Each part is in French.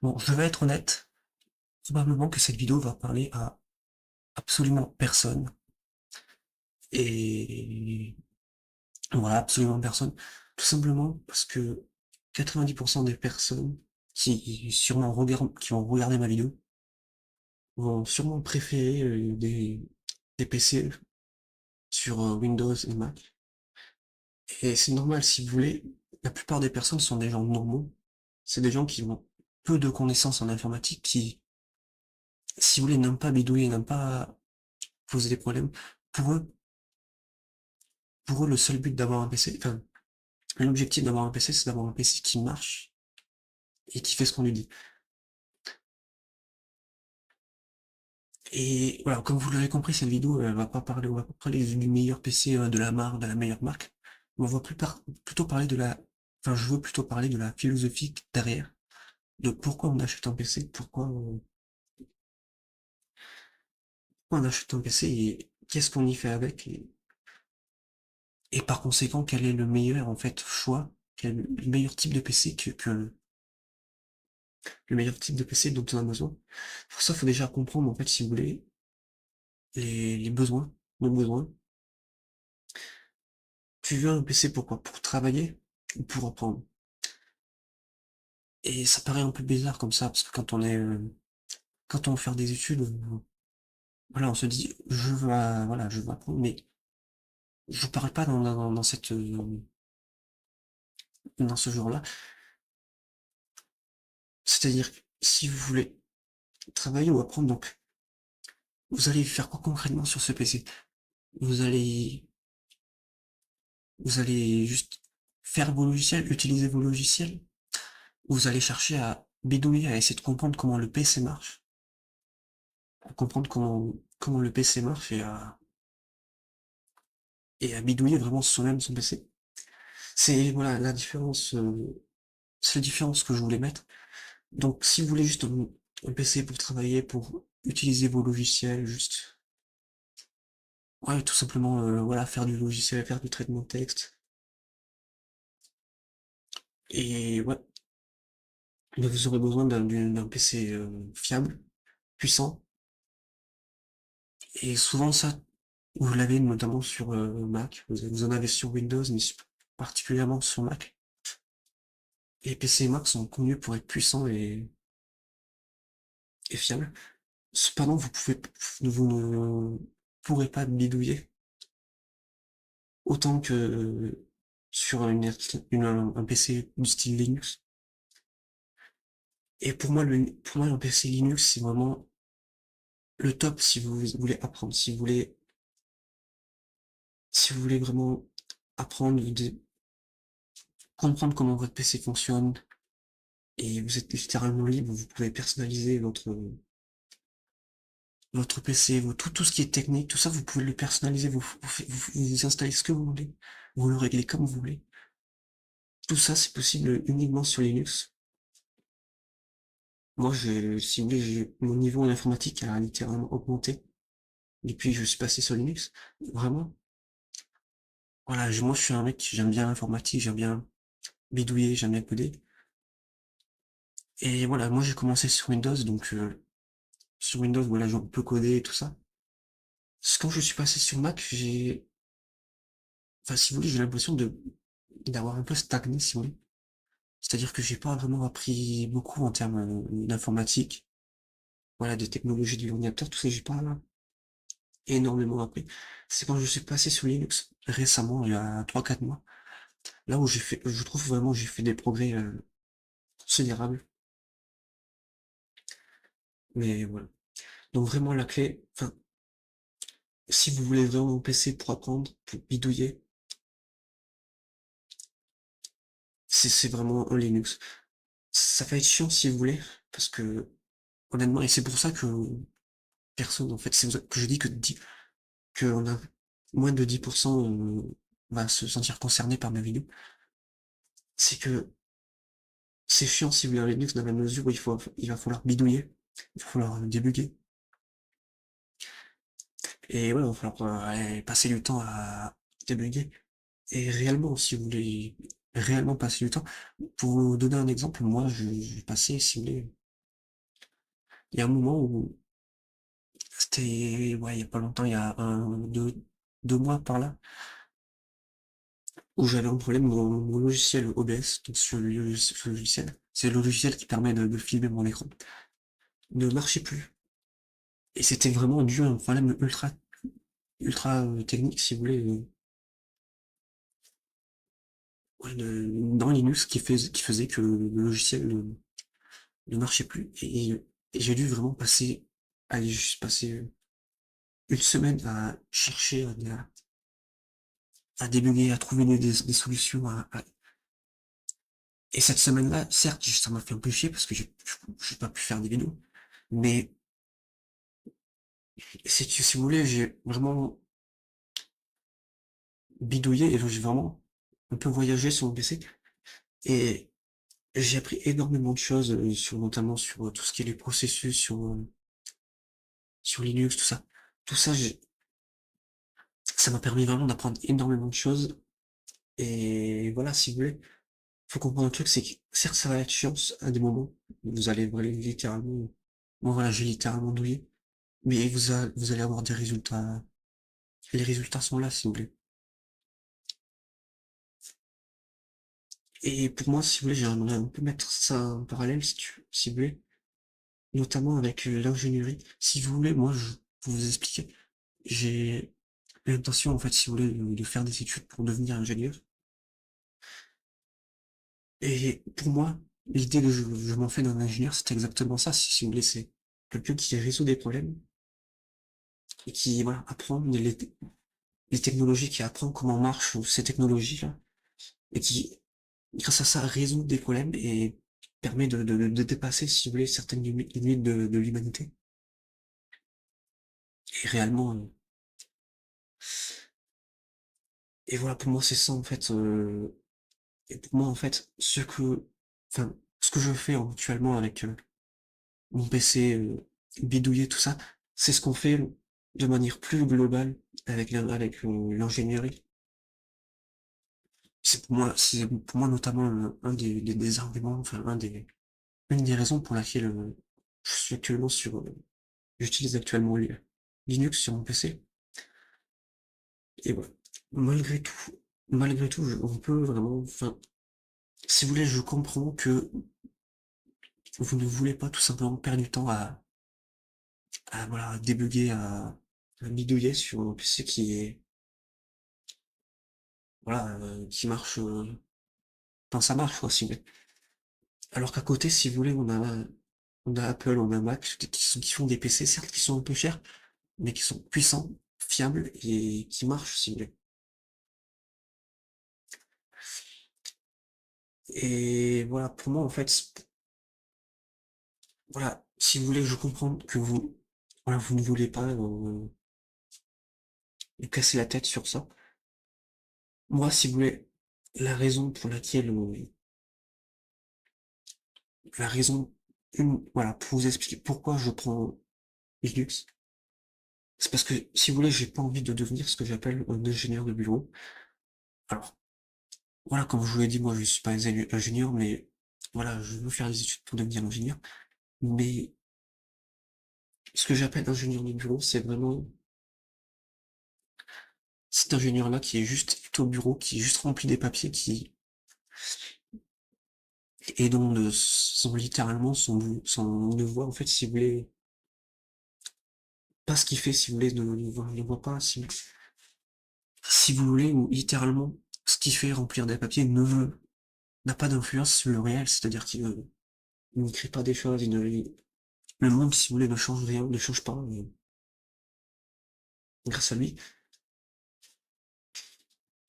Bon, je vais être honnête, probablement que cette vidéo va parler à absolument personne. Et voilà, absolument personne. Tout simplement parce que 90% des personnes qui vont regarder ma vidéo vont sûrement préférer des PC sur Windows et Mac. Et c'est normal, si vous voulez, la plupart des personnes sont des gens normaux. C'est des gens qui ont peu de connaissances en informatique, qui, si vous voulez, n'aiment pas bidouiller, n'aiment pas poser des problèmes. Pour eux, pour eux, le seul but d'avoir un PC, enfin, l'objectif d'avoir un PC, c'est d'avoir un PC qui marche et qui fait ce qu'on lui dit. Et voilà, comme vous l'avez compris, cette vidéo, elle va pas parler, on va pas parler du meilleur PC de la marque, de la meilleure marque. On va plutôt parler de enfin, je veux plutôt parler de la philosophie derrière, de pourquoi on achète un PC, pourquoi on achète un PC et qu'est-ce qu'on y fait avec, et par conséquent, quel est le meilleur, en fait, choix, quel est le meilleur type de PC le meilleur type de PC dont on a besoin. Pour ça, il faut déjà comprendre, en fait, si vous voulez, les besoins, nos besoins. Tu veux un PC pourquoi? Pour travailler ou pour apprendre? Et ça paraît un peu bizarre comme ça, parce que quand on veut faire des études, voilà, on se dit, voilà, je veux apprendre, mais je parle pas dans ce genre-là. C'est-à-dire, que si vous voulez travailler ou apprendre, donc, vous allez faire quoi concrètement sur ce PC? Vous allez, vous allez juste faire vos logiciels, utiliser vos logiciels, ou vous allez chercher à bidouiller, à essayer de comprendre comment le PC marche, à comprendre comment le PC marche et à bidouiller vraiment soi-même son PC. C'est, voilà, c'est la différence que je voulais mettre. Donc, si vous voulez juste un PC pour travailler, pour utiliser vos logiciels, juste, ouais, tout simplement, voilà, faire du logiciel, faire du traitement de texte, et ouais, mais vous aurez besoin d'un PC fiable, puissant, et souvent ça, vous l'avez notamment sur Mac, vous en avez sur Windows, mais particulièrement sur Mac. Les PC et Mac sont connus pour être puissants et fiables. Cependant, vous ne pourrez pas bidouiller autant que sur un PC du style Linux. Et pour moi, un PC Linux, c'est vraiment le top si vous voulez apprendre, si vous voulez vraiment apprendre, comprendre comment votre PC fonctionne, et vous êtes littéralement libre, vous pouvez personnaliser votre PC, tout ce qui est technique, tout ça, vous pouvez le personnaliser, vous installez ce que vous voulez, vous le réglez comme vous voulez. Tout ça, c'est possible uniquement sur Linux. Moi, si vous voulez, mon niveau en informatique a littéralement augmenté depuis que je suis passé sur Linux. Vraiment. Voilà, moi, je suis un mec, j'aime bien l'informatique, j'aime bien bidouiller, j'aime bien coder. Et voilà, moi, j'ai commencé sur Windows, donc, sur Windows, voilà, je peux coder et tout ça. Quand je suis passé sur Mac, enfin, si vous voulez, j'ai l'impression d'avoir un peu stagné, si vous voulez. C'est-à-dire que j'ai pas vraiment appris beaucoup en termes d'informatique, voilà, de technologie de l'ordinateur, tout ça, j'ai pas énormément appris. C'est quand je suis passé sur Linux récemment, il y a 3 4 mois, là où je trouve vraiment j'ai fait des progrès considérables. Mais voilà. Donc vraiment la clé, enfin, si vous voulez vraiment un PC pour apprendre, pour bidouiller, c'est vraiment un Linux. Ça va être chiant si vous voulez, parce que honnêtement, et c'est pour ça que personne, en fait, c'est pour ça que je dis que on a moins de 10% va se sentir concerné par ma vidéo. C'est que c'est chiant si vous voulez un Linux dans la mesure où il va falloir bidouiller, il va falloir débugger. Et ouais, il va falloir passer du temps à débugger. Et réellement, si vous voulez réellement passer du temps, pour vous donner un exemple, moi, j'ai passé, si vous voulez, Il y a un moment où c'était, ouais, il y a pas longtemps, il y a deux mois par là, où j'avais un problème, mon logiciel OBS, donc sur le logiciel, c'est le logiciel qui permet de filmer mon écran, ne marchait plus. Et c'était vraiment dû à un problème ultra technique, si vous voulez, ouais, dans Linux qui faisait que le logiciel ne marchait plus. Et j'ai dû vraiment allez, juste passer une semaine à chercher, à débugger, à trouver des solutions. Et cette semaine-là, certes, ça m'a fait un peu chier parce que j'ai pas pu faire des vidéos. Mais si vous voulez, j'ai vraiment bidouillé et j'ai vraiment un peu voyagé sur mon PC. Et j'ai appris énormément de choses, notamment sur tout ce qui est les processus, sur Linux, tout ça. Tout ça, ça m'a permis vraiment d'apprendre énormément de choses. Et voilà, si vous voulez, faut comprendre un truc, c'est que certes, ça va être chiant à des moments. Vous allez vraiment littéralement, bon voilà, j'ai littéralement douillé. Mais vous allez avoir des résultats. Les résultats sont là, si vous voulez. Et pour moi, si vous voulez, j'aimerais un peu mettre ça en parallèle, si vous voulez, notamment avec l'ingénierie. Si vous voulez, moi, pour vous expliquer, j'ai l'intention, en fait, si vous voulez, de faire des études pour devenir ingénieur. Et pour moi, l'idée que je m'en fais d'un ingénieur, c'est exactement ça, si vous voulez, c'est quelqu'un qui résout des problèmes et qui, voilà, apprend les technologies, qui apprend comment marchent ces technologies-là, et qui, grâce à ça, résout des problèmes et permet de dépasser, si vous voulez, certaines limites de l'humanité. Et réellement, et voilà, pour moi, c'est ça, en fait, et pour moi, en fait, enfin, ce que je fais actuellement avec mon PC bidouillé, tout ça, c'est ce qu'on fait de manière plus globale avec l'ingénierie. C'est pour moi notamment un des arguments, enfin, une des raisons pour laquelle je suis actuellement j'utilise actuellement Linux sur mon PC. Et voilà. Malgré tout, malgré tout, on peut vraiment, enfin, si vous voulez, je comprends que vous ne voulez pas tout simplement perdre du temps voilà, débugger, à bidouiller sur un PC voilà, qui marche, enfin, ça marche, quoi, si vous voulez. Alors qu'à côté, si vous voulez, on a Apple, on a Mac, qui font des PC, certes, qui sont un peu chers, mais qui sont puissants, fiables et qui marchent, si vous voulez. Et voilà, pour moi, en fait, voilà, si vous voulez, je comprends que voilà, vous ne voulez pas vous casser la tête sur ça. Moi, si vous voulez, la raison pour laquelle, la raison, voilà, pour vous expliquer pourquoi je prends Linux, c'est parce que, si vous voulez, j'ai pas envie de devenir ce que j'appelle un ingénieur de bureau. Alors, voilà, comme je vous l'ai dit, moi, je suis pas ingénieur, mais voilà, je veux faire des études pour devenir ingénieur. Mais ce que j'appelle ingénieur de bureau, c'est vraiment cet ingénieur-là qui est juste au bureau, qui est juste rempli des papiers, et dont littéralement ne voit, en fait, si vous voulez, pas ce qu'il fait, si vous voulez, ne voit pas, si vous voulez, ou littéralement, ce qu'il fait remplir des papiers n'a pas d'influence sur le réel, c'est-à-dire il ne crée pas des choses, le monde, si vous voulez, ne change rien, ne change pas, grâce à lui.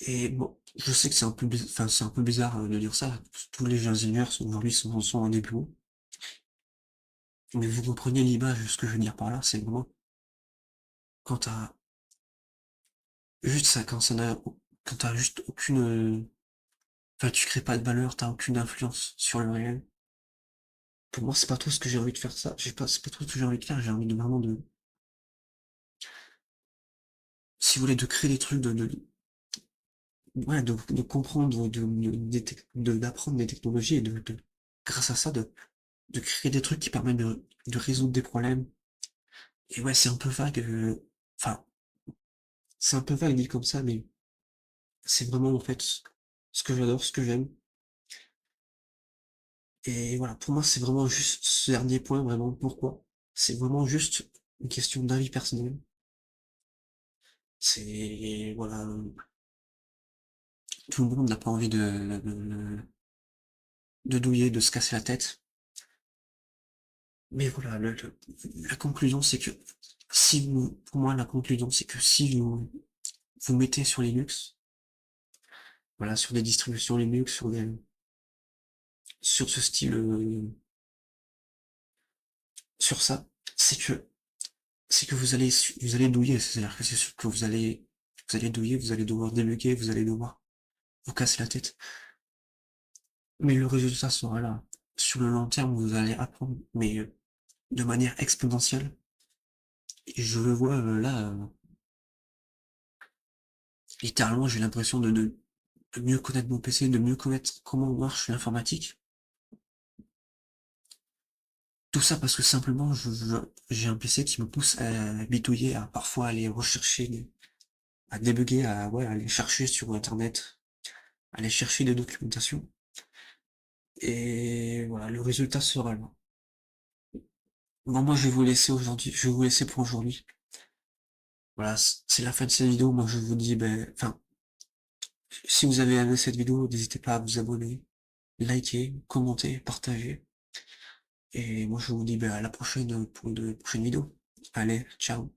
Et bon, je sais que enfin, c'est un peu bizarre de dire ça, tous les ingénieurs aujourd'hui sont en début, mais vous comprenez l'image, ce que je veux dire par là, c'est vraiment quand t'as juste ça, quand t'as juste aucune, enfin, tu crées pas de valeur, t'as aucune influence sur le réel. Pour moi, c'est pas trop ce que j'ai envie de faire ça. C'est pas trop ce que j'ai envie de faire. J'ai envie de vraiment si vous voulez, de créer des trucs, ouais, de comprendre, d'apprendre des technologies et grâce à ça, de créer des trucs qui permettent de résoudre des problèmes. Et ouais, c'est un peu vague, enfin, c'est un peu vague dit comme ça, mais c'est vraiment en fait ce que j'adore, ce que j'aime. Et voilà, pour moi, c'est vraiment juste ce dernier point, vraiment pourquoi. C'est vraiment juste une question d'avis personnel. C'est, voilà, tout le monde n'a pas envie de douiller, de se casser la tête. Mais voilà, la conclusion, c'est que si vous, pour moi, la conclusion, c'est que si vous mettez sur Linux, voilà, sur des distributions Linux, sur ce style, sur ça, c'est que, c'est que vous allez douiller, c'est-à-dire que c'est sûr que vous allez douiller, vous allez devoir débugger, vous allez devoir vous casser la tête. Mais le résultat sera là. Sur le long terme, vous allez apprendre, mais de manière exponentielle. Et je le vois là, littéralement, j'ai l'impression de mieux connaître mon PC, de mieux connaître comment marche l'informatique. Tout ça parce que simplement, j'ai un PC qui me pousse à bitouiller, à parfois aller rechercher, à débugger, à ouais, aller chercher sur Internet, aller chercher des documentations. Et voilà, le résultat sera là. Bon, moi, je vais vous laisser aujourd'hui, je vais vous laisser pour aujourd'hui. Voilà, c'est la fin de cette vidéo. Moi, je vous dis, ben, enfin, si vous avez aimé cette vidéo, n'hésitez pas à vous abonner, liker, commenter, partager. Et moi, je vous dis, ben, à la prochaine pour de prochaines vidéos. Allez, ciao.